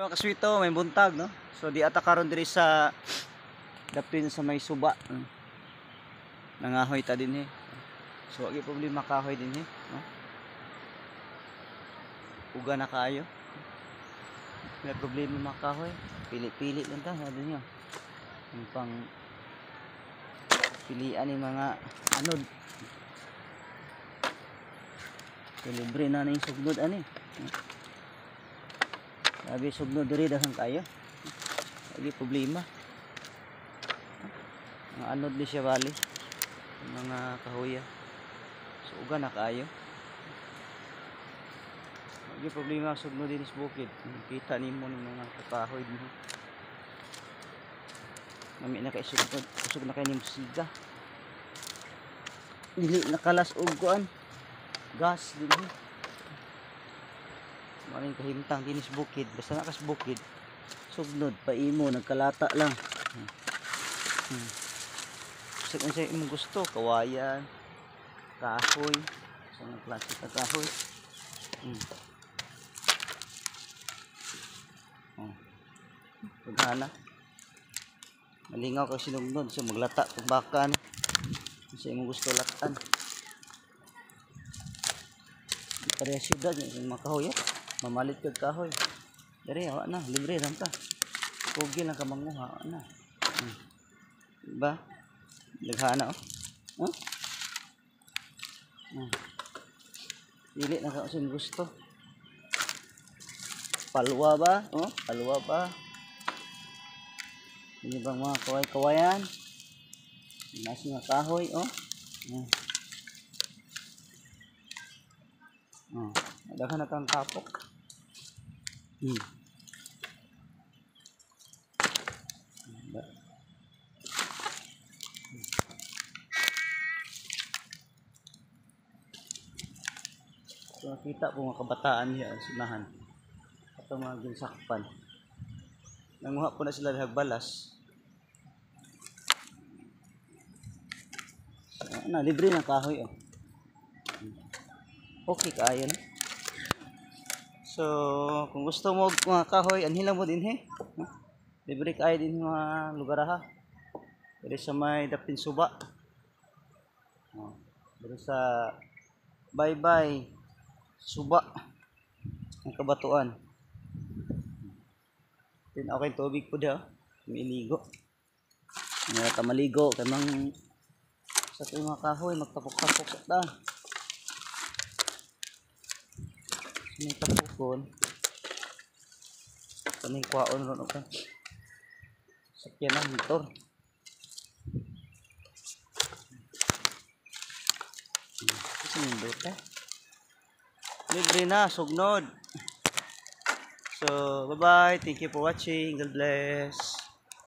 Mga kaswito, may buntag, no? So di ata karon diri sa dapin sa may suba. Nangahoy ta din So agi problema kahoy din no? Uga na kaayo. May problema makahoy. Pili-pili lang ta, sabi niyo. Yung pang pilian ni mga anod. So, libre na yung sugnod ani. Sabi sugnod diri dahan kayo. Lagi problema. Mga anod ni siya bali. Mga kahoya. So uga na kayo. Lagi problema sugnod din sa bukid. Kita nimo ng mga kahoy din. Mami na kay sugnod, usog na kay nimo siga. Dili nakalas og kuan. Gas din. Maring kahimtang dinis bukid, basta nakas bukid. Sugnod pa imo nagkalata lang. Sa kung sa imong gusto, kawayan, kahoy, sa mga klase ka kahoy. Pagana. Malingaw ka sinugnod sa maglata kung bakan. Sa imong gusto latan. Pareha syudad yung mga kahoy. Mamalit kag kahoy. Dari awa na, libre lang ka. Pugi lang ka manguha, awa na. Diba? Laghaan na Pili na ka sa gusto. Palwa ba? Palwa ba? Ini bang mga kaway-kawayan. Nasi nga kahoy, Daghan na kang tapok. So, nakita po mga kabataan niya ang sinahan. Ito mga ginsakpan. Nanguha po na sila hagbalas. So, libre na kahoy. Okay kaayo na. So, kung gusto mo mga kahoy, anhila mo din libre kaayo din mga lugar ha. Dito sa may dapin suba. Dito sa bye-bye suba ang kabatuan. Then okay tubig po daw. Maligo. Nga ta maligo kay mang sa mga kahoy magtapok-tapok sa ta. May tapukon. Kaming kwaon ron ka. Sakyan ng motor. Libre na, sugnod. So, bye-bye. Thank you for watching. God bless.